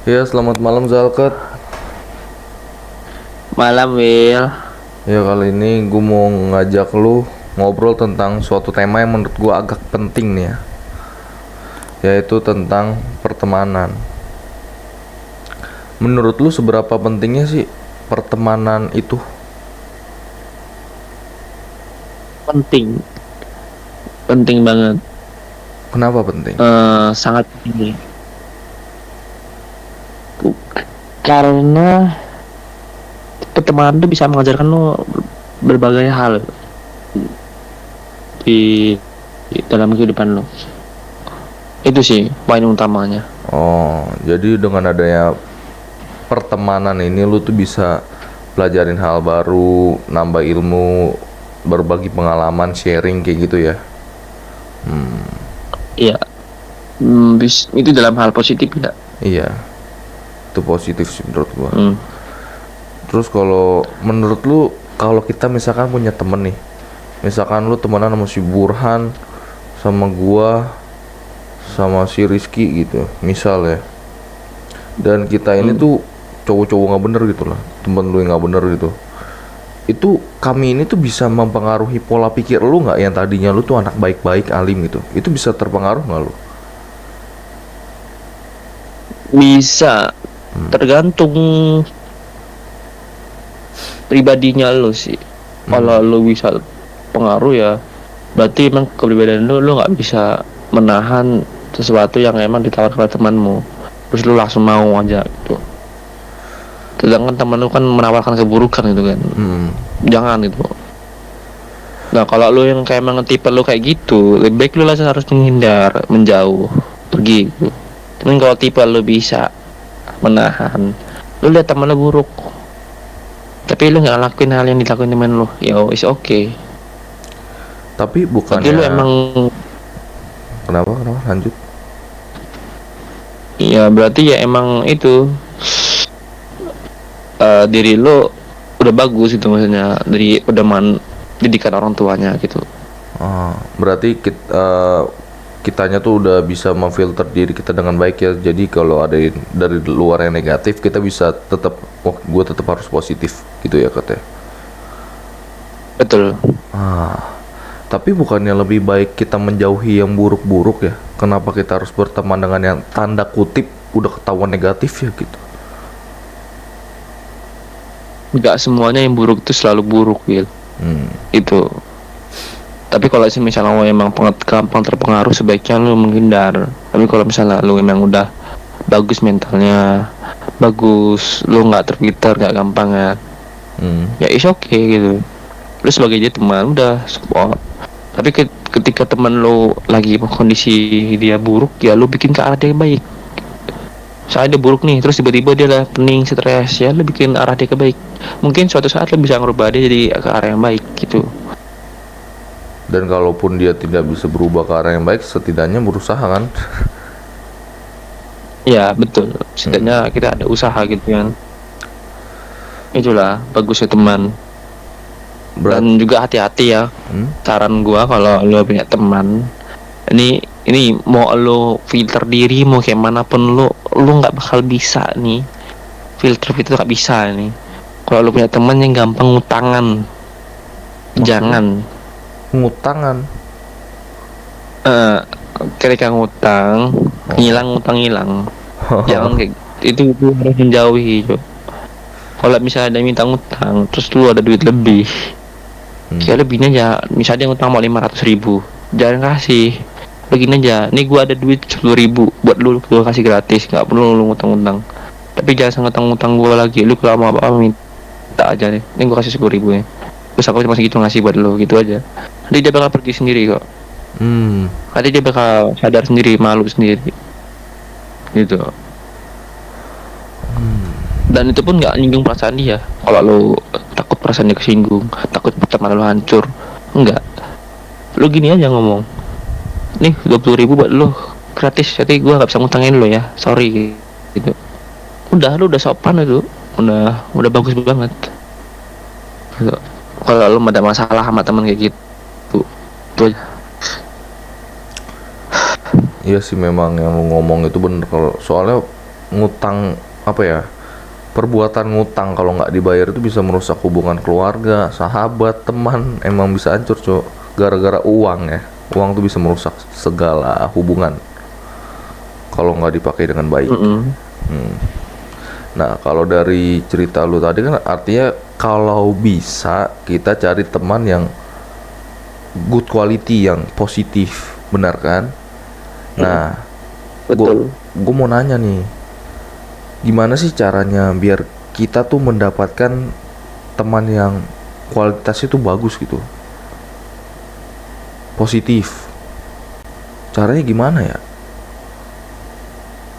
Ya, selamat malam Zalkat. Malam, Will. Ya, kali ini gue mau ngajak lu ngobrol tentang suatu tema yang menurut gue agak penting nih ya, yaitu tentang pertemanan. Menurut lu seberapa pentingnya sih pertemanan itu? Penting, penting banget. Kenapa penting? Sangat penting. Karena pertemanan itu bisa mengajarkan lo berbagai hal di, di dalam kehidupan lo. Itu sih poin utamanya. Oh, jadi dengan adanya pertemanan ini lu tuh bisa pelajarin hal baru, nambah ilmu, berbagi pengalaman, sharing kayak gitu ya. Iya, itu dalam hal positif ya. Iya, itu positif sih menurut gua. Hmm. Terus kalau menurut lu, kalau kita misalkan punya temen nih, misalkan lu temenan sama si Burhan, sama gua, sama si Rizky gitu, misal ya, dan kita ini Hmm. tuh cowok-cowok nggak bener gitu lah, temen lu yang nggak bener gitu, itu kami ini tuh bisa mempengaruhi pola pikir lu nggak, yang tadinya lu tuh anak baik-baik alim gitu, itu bisa terpengaruh nggak lu? Bisa tergantung pribadinya lo sih. Kalau lo bisa pengaruh ya, berarti emang kepribadian lo nggak bisa menahan sesuatu yang emang ditawarkan oleh temanmu, terus lo langsung mau aja gitu. Sedangkan teman lo kan menawarkan keburukan gitu kan, jangan gitu. Nah kalau lo yang kayak emang tipe lo kayak gitu, lebih baik lo langsung harus menghindar, menjauh, pergi gitu. Cuman kalau tipe lo bisa menahan, lo lihat teman lo buruk tapi lu nggak lakuin hal yang dilakuin temen lu, ya is okay. Tapi Berarti lu bukannya, emang, kenapa lanjut. ya berarti ya emang itu diri lu udah bagus gitu, maksudnya dari didikan orang tuanya gitu. Berarti kitanya tuh udah bisa memfilter diri kita dengan baik ya. Jadi kalau ada dari luar yang negatif, kita bisa tetap, oh gue tetap harus positif gitu ya katanya. Betul. Tapi bukannya lebih baik kita menjauhi yang buruk-buruk ya? Kenapa kita harus berteman dengan yang tanda kutip udah ketahuan negatif ya gitu? Nggak semuanya yang buruk itu selalu buruk, Will. Itu. Tapi kalau misalnya lo emang gampang terpengaruh, sebaiknya lu menghindar. Tapi kalau misalnya lu emang udah bagus mentalnya, bagus, lu nggak terfilter, nggak gampang ya is okay gitu. Lu sebagai dia teman udah support. Tapi ketika teman lu lagi kondisi dia buruk, ya lu bikin ke arah dia baik. Soalnya dia buruk nih, terus tiba-tiba dia lah pening, stres, ya lu bikin arah dia ke baik. Mungkin suatu saat lu bisa ngerubah dia jadi ke arah yang baik gitu. Dan kalaupun dia tidak bisa berubah ke arah yang baik, setidaknya berusaha kan? Ya betul, setidaknya kita ada usaha gitu kan. Itulah bagusnya teman. Berat. Dan juga hati-hati ya. Saran gua kalau lu punya teman, ini mau lu filter diri mau kayak manapun, lu nggak bakal bisa nih filter itu nggak bisa nih kalau lu punya teman yang gampang ngutangan. Jangan Ngutangan. ketika ngutang hilang. Jangan kayak itu harus menjauhi itu. Kalau misalnya ada yang minta ngutang terus lu ada duit lebih, kayak lebihnya aja. Misalnya dia ngutang mau 500.000, jangan kasih. Begini aja, nih gua ada duit 10.000 buat lu, gua kasih gratis, nggak perlu lu ngutang-ngutang. Tapi jangan ngutang-ngutang gua lagi, lu kalau mau apa minta aja nih, ini gua kasih 10.000 ya, terus aku cuma segitu ngasih buat lu gitu aja. Nanti dia bakal pergi sendiri kok. Nanti dia bakal sadar sendiri, malu sendiri gitu. Dan itu pun nggak nyinggung perasaan dia. Kalau lu takut perasaan dia kesinggung, takut pertemanan lu hancur, enggak, lu gini aja ngomong, nih 20.000 buat lu gratis, jadi gue nggak bisa ngutangin lo ya, sorry gitu. Udah, lu udah sopan itu, udah bagus banget gitu. Kalau lu ada masalah sama teman kayak gitu, itu aja. Iya sih, memang yang lu ngomong itu bener. Kalau soalnya ngutang apa ya, perbuatan ngutang kalau nggak dibayar itu bisa merusak hubungan keluarga, sahabat, teman, emang bisa hancur cok, gara-gara uang ya. Uang tuh bisa merusak segala hubungan kalau nggak dipakai dengan baik. Nah, kalau dari cerita lu tadi kan artinya kalau bisa kita cari teman yang good quality, yang positif, benar kan? Nah, Betul. gue mau nanya nih, gimana sih caranya biar kita tuh mendapatkan teman yang kualitasnya tuh bagus gitu, positif? Caranya gimana ya?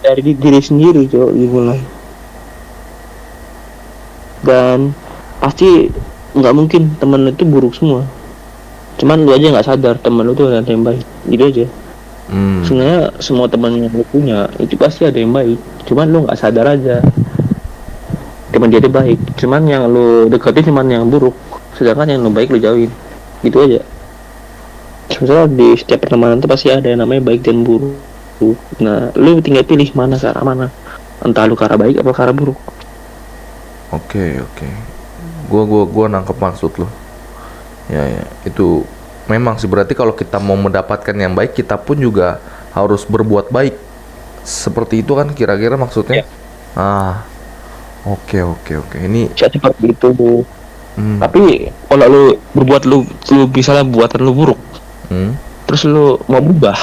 Dari diri sendiri cok dimulai. Dan pasti nggak mungkin temen lu itu buruk semua, cuman lu aja nggak sadar temen lu tuh ada yang baik, gitu aja. Sebenarnya semua teman yang lu punya itu pasti ada yang baik, cuman lu nggak sadar aja teman dia itu baik, cuman yang lu deketin cuman yang buruk, sedangkan yang lu baik lu jauhin, gitu aja. Sebenarnya di setiap pertemanan itu pasti ada yang namanya baik dan buruk. Nah lu tinggal pilih mana ke arah mana, entah lu ke arah baik atau ke arah buruk. Oke. Gua nangkep maksud lo. Ya, itu memang sih, berarti kalau kita mau mendapatkan yang baik, kita pun juga harus berbuat baik. Seperti itu kan kira-kira maksudnya? Ya. Oke. Ini Bisa seperti itu. Tapi kalau lu berbuat lu misalnya buatan lu buruk, terus lu mau berubah,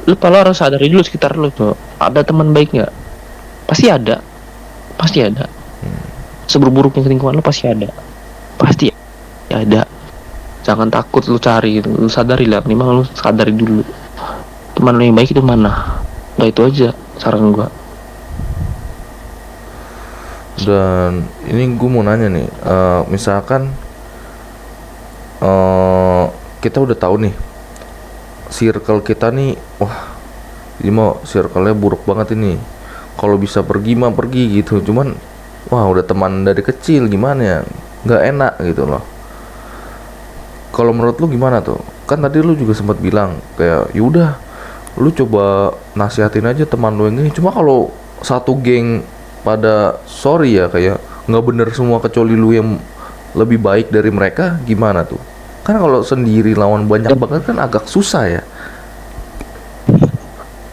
lu kalau harus sadari dulu sekitar lu tuh ada teman baik nggak? Pasti ada. Seburuk-buruknya lingkungan lu pasti ada. Jangan takut lu cari gitu. Lu sadari lah, minimal lu sadari dulu teman lu yang baik itu mana. Nah itu aja saran gua. Dan ini gue mau nanya nih, misalkan kita udah tahu nih circle kita nih, wah ini mau circle-nya buruk banget ini. Kalau bisa pergi mah pergi gitu, cuman wah udah teman dari kecil gimana ya, nggak enak gitu loh. Kalau menurut lu gimana tuh? Kan tadi lu juga sempat bilang kayak yaudah lu coba nasihatin aja teman lu yang ini. Cuma kalau satu geng pada sorry ya kayak nggak bener semua kecuali lu yang lebih baik dari mereka, gimana tuh? Kan kalau sendiri lawan banyak banget kan agak susah ya.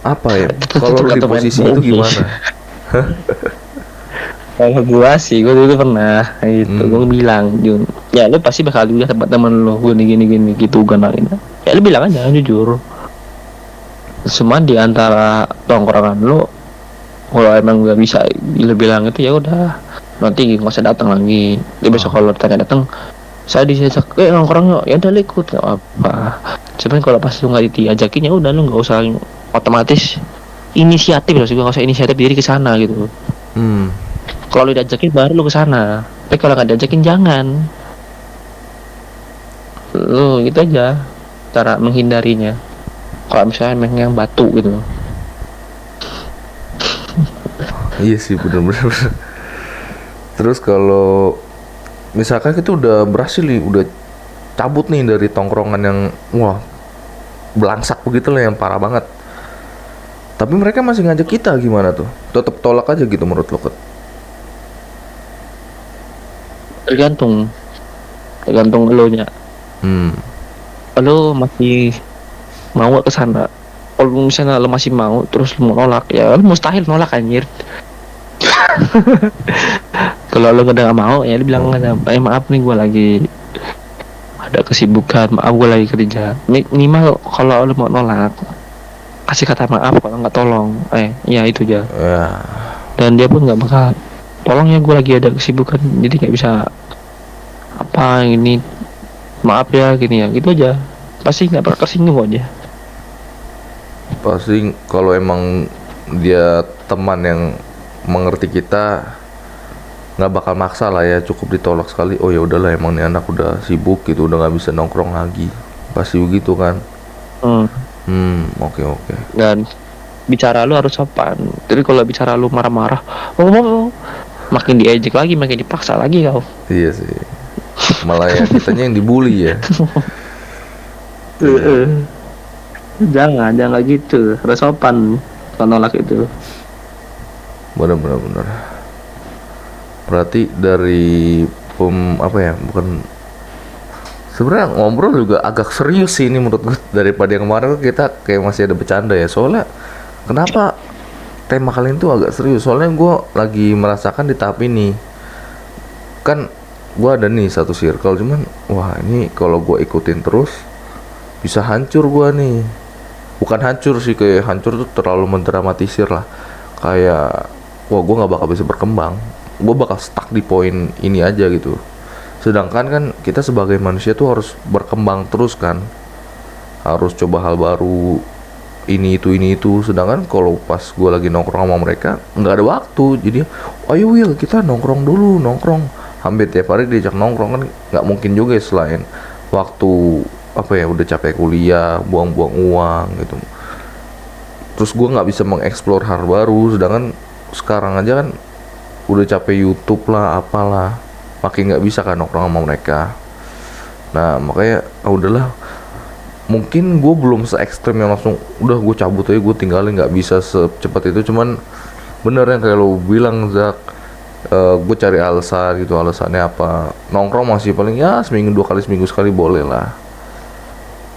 Apa ya? Kalau lu di posisi itu gimana? Kalau gua sih, gua dulu pernah gitu, gua bilang, Jun, ya lu pasti bakal juga tempat temen lu gini gitu kenalin. Ya lu bilang aja jujur. Semua di antara tongkrongan lu, kalau emang gak bisa lu bilang itu ya udah, nanti nggak usah datang lagi. Dia besok kalau tanya datang, saya diajak, nongkrong yuk, ya udah lu ikut nggak apa. Cuman kalau pas lu nggak diajakin ya udah lu nggak usah otomatis inisiatif, loh juga nggak usah inisiatif diri ke sana gitu. Kalau lu diajakin baru lu ke sana. Tapi kalau nggak diajakin jangan. Lu gitu aja cara menghindarinya. Kalau misalnya emang yang batu gitu. Iya sih bener. Terus kalau misalkan kita udah berhasil nih, udah cabut nih dari tongkrongan yang wah belangsak begitu lah, yang parah banget. Tapi mereka masih ngajak kita, gimana tuh? Tetap tolak aja gitu menurut lo? Tergantung elunya. Lu masih mau ke sana. Kalau misalnya lu masih mau terus lu mau nolak, ya lu mustahil nolak anjir. Kalau lu udah gak mau ya lu bilang aja, maaf nih gue lagi ada kesibukan, maaf gue lagi kerja. Minimal kalau lu mau nolak kasih kata maaf, kalau nggak tolong ya itu aja. Dan dia pun nggak bakal tolong, ya gue lagi ada kesibukan jadi nggak bisa apa ini, maaf ya gini ya, gitu aja. Pasti nggak bakal tersinggung aja. Pasti kalau emang dia teman yang mengerti kita nggak bakal maksa lah ya, cukup ditolak sekali, oh ya udahlah emang nih anak udah sibuk gitu, udah nggak bisa nongkrong lagi, pasti begitu kan. Oke. Dan bicara lu harus sopan. Jadi kalau bicara lu marah-marah, makin diejek lagi, makin dipaksa lagi kau. Iya sih, malah ya kitanya yang dibully ya. Jangan gitu, harus sopan kalau nolak itu. bener. Berarti dari apa ya, bukan, sebenarnya ngobrol juga agak serius sih ini menurut gue. Daripada yang kemarin tuh kita kayak masih ada bercanda ya. Soalnya kenapa tema kali ini tuh agak serius? Soalnya gue lagi merasakan di tahap ini. Kan gue ada nih satu circle, cuman wah ini kalau gue ikutin terus bisa hancur gue nih. Bukan hancur sih, kayak hancur tuh terlalu mendramatisir lah. Kayak wah gue nggak bakal bisa berkembang, gue bakal stuck di poin ini aja gitu. Sedangkan kan kita sebagai manusia tuh harus berkembang terus kan, harus coba hal baru, ini itu. Sedangkan kalau pas gue lagi nongkrong sama mereka nggak ada waktu. Jadi ayo Will, kita nongkrong dulu, nongkrong hampir tiap hari diajak nongkrong kan nggak mungkin juga ya, selain waktu apa ya, udah capek kuliah, buang-buang uang gitu. Terus gue nggak bisa mengeksplor hal baru. Sedangkan sekarang aja kan udah capek YouTube lah, apalah, makin nggak bisa kan nongkrong sama mereka. Nah makanya udahlah, mungkin gue belum se ekstrem yang langsung udah gue cabut aja, gue tinggalin, nggak bisa secepat itu. Cuman bener yang kayak lo bilang Zak, gue cari alasan gitu. Alasannya apa? Nongkrong masih paling ya seminggu 2 kali, seminggu sekali boleh lah.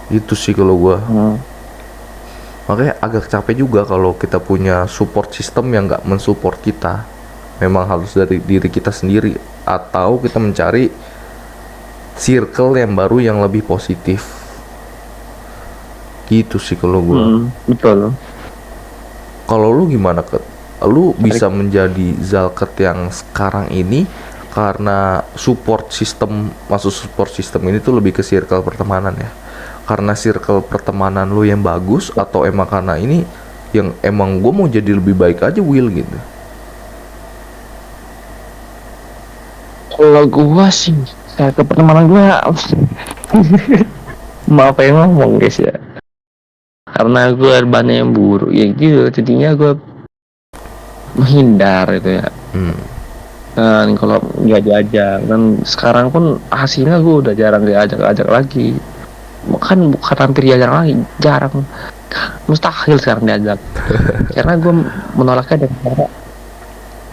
Itu sih kalau gue. Makanya agak capek juga kalau kita punya support system yang nggak mensupport kita. Memang harus dari diri kita sendiri, atau kita mencari circle yang baru yang lebih positif. Gitu sih kalau gue. Betul. Kalau lu gimana, Ket? Lu bisa menjadi Zalket yang sekarang ini karena support system, masuk support system ini tuh lebih ke circle pertemanan ya? Karena circle pertemanan lu yang bagus, atau emang karena ini yang emang gue mau jadi lebih baik aja Will gitu? Kalau gua sih, saya ke pertemanan gua maaf ya ngomong guys ya, karena gua banyak yang buruk ya gitu, jadinya gua menghindar gitu ya. Dan kalau nggak diajak, dan sekarang pun hasilnya gua udah jarang diajak lagi. Bukan hampir jarang, mustahil sekarang diajak. Karena gue menolaknya dengan cara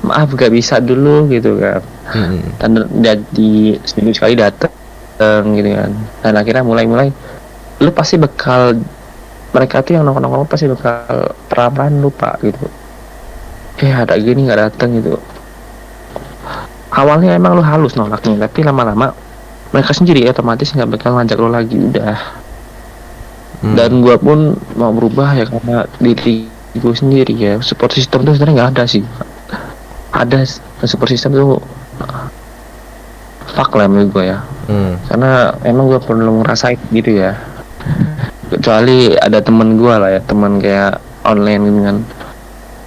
maaf gak bisa dulu gitu kan. Dan di seminggu sekali datang gitu kan. Dan akhirnya mulai lu pasti bakal, mereka tuh yang nongkrong pasti bakal perlahan lupa gitu. Ada gini nggak datang gitu. Awalnya emang lu halus nolaknya, tapi lama-lama mereka sendiri otomatis nggak bakal ngajak lo lagi udah. Dan gue pun mau berubah ya karena diri gue sendiri ya. Support system tuh sebenarnya nggak ada sih. Ada support system tuh fuck lah menurut gue ya. Karena emang gue perlu ngerasain gitu ya. Kecuali ada teman gue lah ya, teman kayak online gitu kan.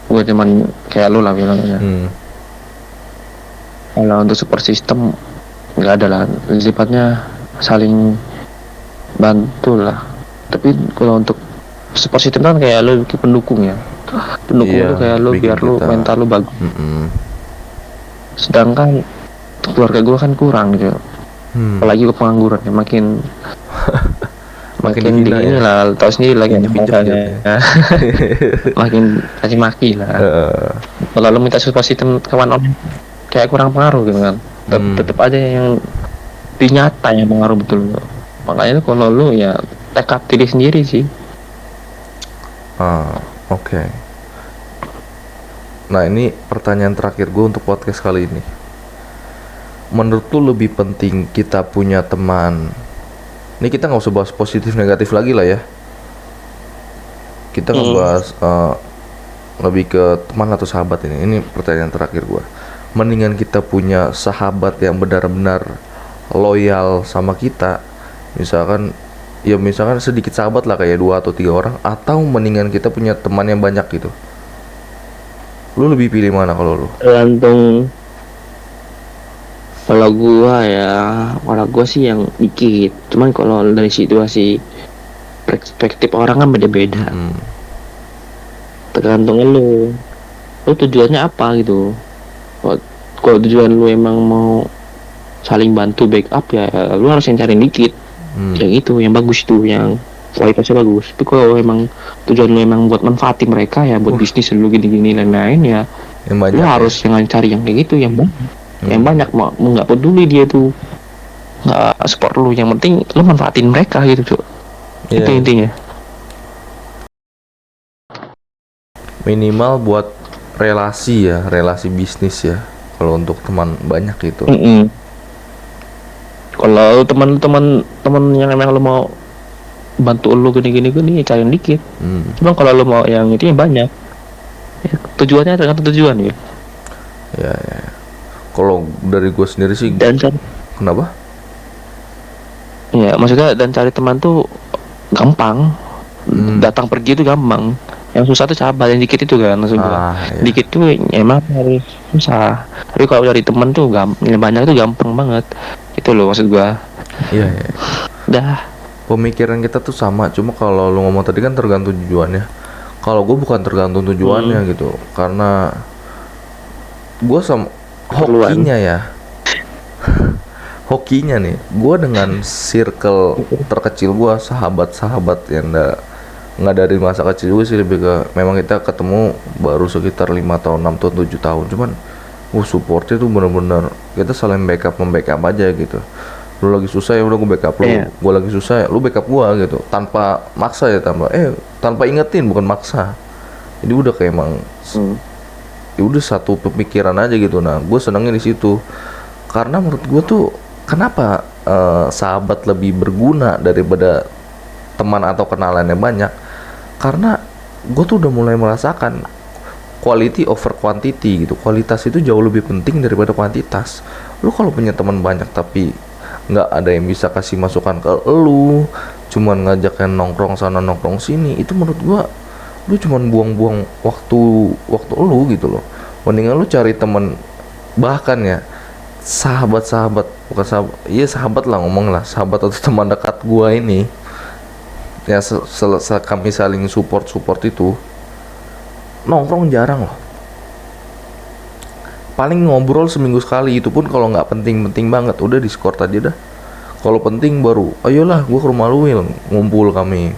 Gue cuman kayak lu lah bilangnya. Kalau untuk support system nggak ada lah, sifatnya saling bantu lah. Tapi kalau untuk support system kan kayak lo pendukung ya, pendukung itu kayak lo biar lo mental lo bagus. Sedangkan keluarga gue kan kurang gitu, apalagi gue pengangguran ya, makin dingin lah, tau sendiri lagi makanya makin caci maki lah. Kalau lo minta support system kawan om kayak kurang pengaruh gitu kan. Tetep aja yang dinyata yang pengaruh betul. Makanya kalau lu ya tekap diri sendiri sih. Oke. Nah ini pertanyaan terakhir gue untuk podcast kali ini. Menurut lu lebih penting kita punya teman, ini kita nggak usah bahas positif negatif lagi lah ya. Kita ngebahas lebih ke teman atau sahabat ini. Ini pertanyaan terakhir gue. Mendingan kita punya sahabat yang benar-benar loyal sama kita, misalkan sedikit sahabat lah kayak 2 atau 3 orang, atau mendingan kita punya teman yang banyak gitu. Lu lebih pilih mana kalau lu? Tergantung. Kalau gua sih yang dikit. Cuman kalau dari situasi perspektif orang kan beda-beda. Tergantung lu tujuannya apa gitu. Kalau tujuan lu emang mau saling bantu backup ya lu harus yang cari dikit. Yang itu yang bagus tuh, yang kualitasnya bagus. Tapi kalau emang tujuan lu emang buat manfaatin mereka ya, buat bisnis lu gini-gini lain-lain ya Yang Lu banyak harus jangan cari yang kayak gitu, yang banyak. Yang banyak mau nggak peduli dia tuh nggak support lu, yang penting lu manfaatin mereka gitu Cuk. Iya. Itu intinya. Minimal buat relasi ya, relasi bisnis ya. Kalau untuk teman banyak itu. Kalau teman yang emang lu mau bantu lu gini cari yang dikit. Cuma kalau lu mau yang itu yang banyak, ya, tujuannya tergantung tujuan ya. Ya. Kalau dari gue sendiri sih. Dan cari, Kenapa? ya maksudnya dan cari teman tuh gampang. Datang pergi itu gampang. Yang susah tuh sabar, yang dikit itu kan maksud gua. Iya. Dikit tuh emang harus susah. Tapi kalau dari teman tuh yang banyak tuh gampang banget. Itu loh maksud gua. Iya. Dah. Pemikiran kita tuh sama, cuma kalau lu ngomong tadi kan tergantung tujuannya. Kalau gue bukan tergantung tujuannya gitu, karena gue sama hokinya ya. Hokinya nih, gue dengan circle terkecil gue, sahabat-sahabat yang nggak dari masa kecil gue sih, lebih ke memang kita ketemu baru sekitar 5 tahun, 6 tahun, 7 tahun, cuman supportnya tuh bener-bener kita saling membackup aja gitu. Lu lagi susah ya udah gue backup lu, gue lagi susah ya lu backup gue gitu, tanpa maksa ya, tanpa ingetin, bukan maksa. Jadi udah kayak emang ya udah satu pemikiran aja gitu. Nah gue senengnya di situ, karena menurut gue tuh kenapa sahabat lebih berguna daripada teman atau kenalan yang banyak, karena gue tuh udah mulai merasakan quality over quantity gitu. Kualitas itu jauh lebih penting daripada kuantitas. Lu kalau punya teman banyak tapi nggak ada yang bisa kasih masukan ke lu, cuman ngajakin nongkrong sana nongkrong sini, itu menurut gua lu cuman buang-buang waktu lu gitu loh. Mendingan lu cari teman, bahkan ya sahabat, bukan sahabat, iya sahabat lah, ngomong lah sahabat atau teman dekat gua ini ya, kami saling support itu, nongkrong jarang loh. Paling ngobrol seminggu sekali, itu pun kalau nggak penting-penting banget, udah Discord aja dah. Kalau penting baru ayolah gua ke rumah lu, Will, ngumpul kami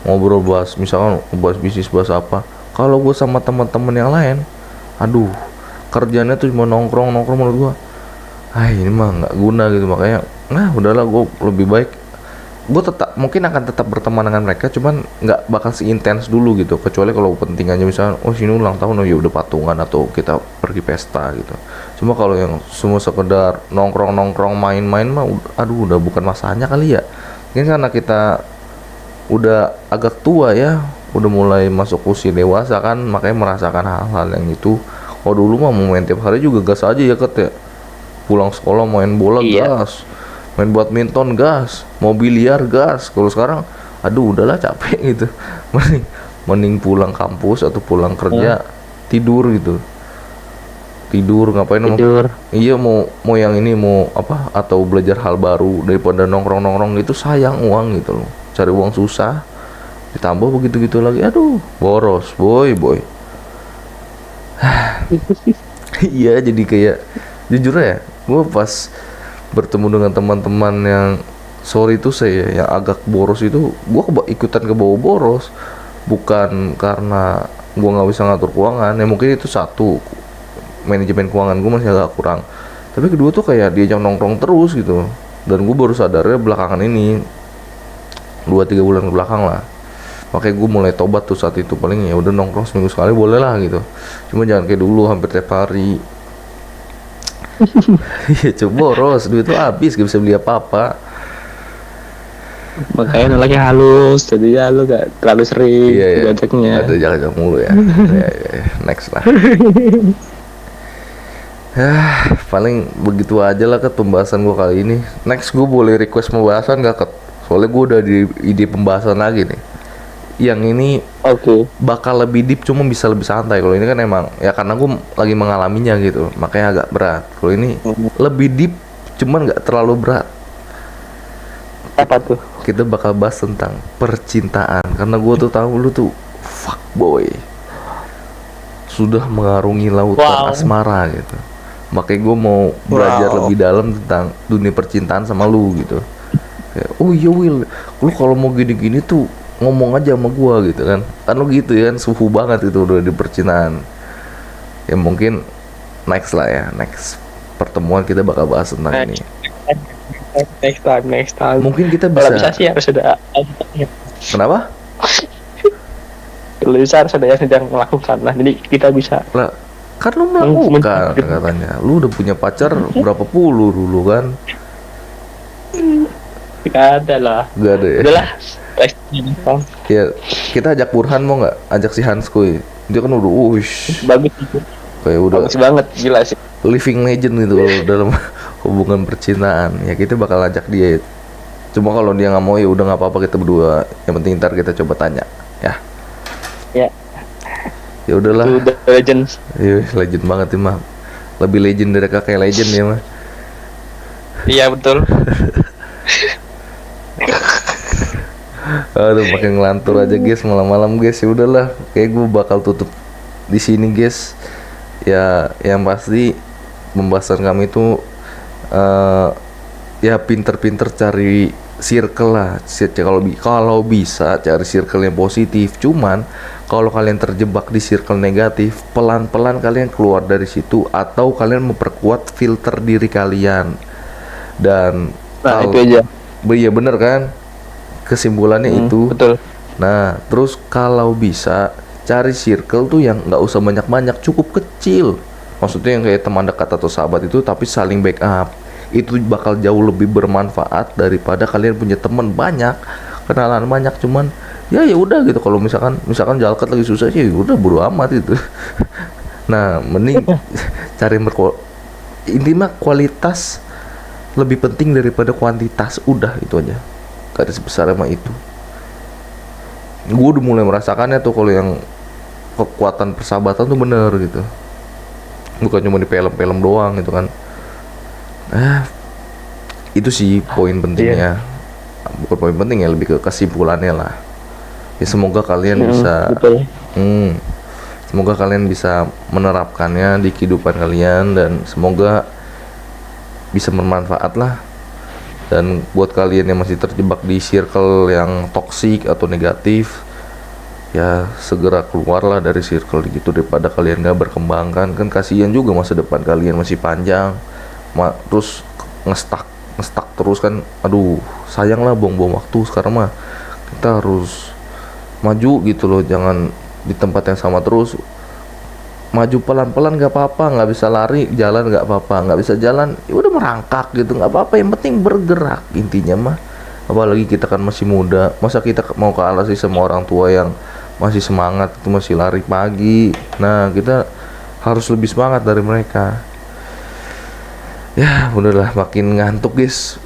ngobrol, bahas misalkan bahas bisnis, bahas apa. Kalau gua sama teman-teman yang lain, aduh kerjanya tuh cuma nongkrong menurut gua ini mah nggak guna gitu. Makanya nah udahlah, gua lebih baik gue mungkin akan tetap berteman dengan mereka, cuman nggak bakal seintens dulu gitu, kecuali kalau penting aja, misalnya sini ulang tahun, ya udah patungan atau kita pergi pesta gitu. Cuma kalau yang semua sekedar nongkrong main-main mah aduh udah bukan masanya kali ya. Ini karena kita udah agak tua ya, udah mulai masuk usia dewasa kan, makanya merasakan hal-hal yang itu. Oh dulu mah mau main tiap hari juga gas aja ya ya, pulang sekolah main bola gas, main badminton gas, mau biliar gas. Kalau sekarang aduh udahlah capek gitu. mending pulang kampus atau pulang kerja tidur gitu. Tidur ngapain? Iya, mau yang ini mau apa, atau belajar hal baru, daripada nongkrong gitu, sayang uang gitu loh. Cari uang susah, ditambah begitu lagi, aduh boros boy. Iya, jadi kayak jujur ya, gue pas bertemu dengan teman-teman yang sorry itu saya yang agak boros itu, gue ikutan ke bawah boros, bukan karena gue nggak bisa ngatur keuangan ya, mungkin itu satu, manajemen keuangan gue masih agak kurang, tapi kedua tuh kayak diajak nongkrong terus gitu. Dan gue baru sadarnya belakangan ini, 2-3 bulan ke belakang lah, makanya gue mulai tobat tuh saat itu. Paling ya udah nongkrong seminggu sekali boleh lah gitu, cuma jangan kayak dulu hampir tiap hari. Iya coba boros, duit tuh habis, gak bisa beli apa-apa. Makanya lagi halus, jadi ya lu gak terlalu sering diajaknya. Ada jangan mulu ya. Next lah. Paling begitu aja lah ke pembahasan gue kali ini. Next gue boleh request pembahasan gak, Ket? Soalnya gue udah di ide pembahasan lagi nih. Yang ini bakal lebih deep, cuma bisa lebih santai. Kalau ini kan emang ya karena gue lagi mengalaminya gitu, makanya agak berat. Kalau ini lebih deep, cuman nggak terlalu berat. Apa tuh? Kita bakal bahas tentang percintaan, karena gue tuh tahu lu tuh fuckboy, sudah mengarungi lautan asmara gitu. Makanya gue mau belajar lebih dalam tentang dunia percintaan sama lu gitu. Kayak, oh iya Will, lu kalau mau gini-gini tuh ngomong aja sama gua gitu kan lu gitu ya kan, suhu banget itu udah di percintaan. Ya mungkin next lah ya, next pertemuan kita bakal bahas tentang ini. Next time. Mungkin kita Kalau bisa. bisa sih harus ada. Kenapa? Kalau bisa harus ada yang sedang melakukan lah. Jadi kita bisa. Lah, kan lu melakukan katanya. Lu udah punya pacar berapa puluh dulu kan? Gak ada lah. Gak ada ya? Udahlah. Ya, kita ajak Burhan mau nggak? Ajak si Hanskoy. Dia kan udah, wush, Bagus itu. kayak udah Bagus banget, gila sih. living legend gitu kalau dalam hubungan percintaan. Ya kita bakal ajak dia. Cuma kalau dia nggak mau ya udah nggak apa-apa, kita berdua. Yang penting ntar kita coba tanya, ya. Ya. Ya udahlah. Udah legends. Iya, legend banget ya mah. Lebih legend dari kakek legend ya mah. Iya betul. Aduh, makin ngelantur aja guys malam-malam guys. Ya udahlah, kayak gue bakal tutup di sini guys. Ya, yang pasti pembahasan kami itu ya pinter-pinter cari circle lah. Kalau bisa cari circle yang positif. Cuman kalau kalian terjebak di circle negatif, pelan-pelan kalian keluar dari situ atau kalian memperkuat filter diri kalian. Dan Itu aja. Iya bener kan? Kesimpulannya itu. Betul. Nah, terus kalau bisa cari circle tuh yang nggak usah banyak-banyak, cukup kecil. Maksudnya yang kayak teman dekat atau sahabat itu, tapi saling backup. Itu bakal jauh lebih bermanfaat daripada kalian punya teman banyak, kenalan banyak, cuman ya udah gitu. Kalau misalkan Jalkat lagi susah ya udah bodo amat itu. Nah, mending cari intinya kualitas lebih penting daripada kuantitas. Udah itu aja, garis besar sama itu. Gue udah mulai merasakannya tuh kalau yang kekuatan persahabatan tuh bener gitu, bukan cuma di film-film doang gitu kan. Itu sih poin pentingnya. Bukan poin penting ya, lebih ke kesimpulannya lah. Ya semoga kalian bisa Betul. Semoga kalian bisa menerapkannya di kehidupan kalian, dan semoga bisa bermanfaat lah. Dan buat kalian yang masih terjebak di circle yang toksik atau negatif, ya segera keluarlah dari circle gitu daripada kalian gak berkembang kan kasihan juga masa depan kalian masih panjang. Terus ngestak terus kan, aduh sayang lah, buang-buang waktu. Sekarang mah kita harus maju gitu loh, jangan di tempat yang sama terus. Maju pelan-pelan gak apa-apa, nggak bisa lari jalan gak apa-apa, nggak bisa jalan ya udah merangkak gitu, nggak apa-apa, yang penting bergerak intinya mah. Apalagi kita kan masih muda, masa kita mau kalah sih sama orang tua yang masih semangat itu, masih lari pagi. Nah kita harus lebih semangat dari mereka. Ya udahlah, makin ngantuk guys.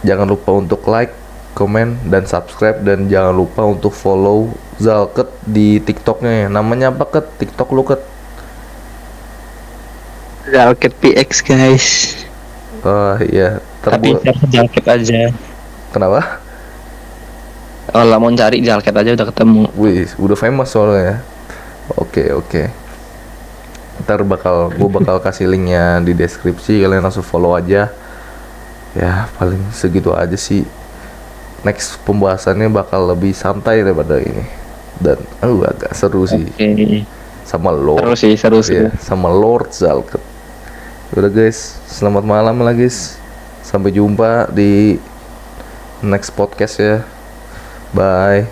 Jangan lupa untuk like, komen, dan subscribe. Dan jangan lupa untuk follow Zalket di TikToknya. Namanya apa Ket? TikTok lu Ket? Jalket PX guys. Oh iya. Tapi Jalket aja. Kenapa? Kalau mau cari Jalket aja udah ketemu. Wih, udah famous soalnya ya. Oke. Ntar gue bakal kasih linknya di deskripsi, kalian langsung follow aja. Ya paling segitu aja sih. Next pembahasannya bakal lebih santai daripada ini, dan agak seru sih. Sama Lord. Seru sih. Iya, sama Lord Zalket. Udah guys, selamat malam lah guys. Sampai jumpa di next podcast ya. Bye.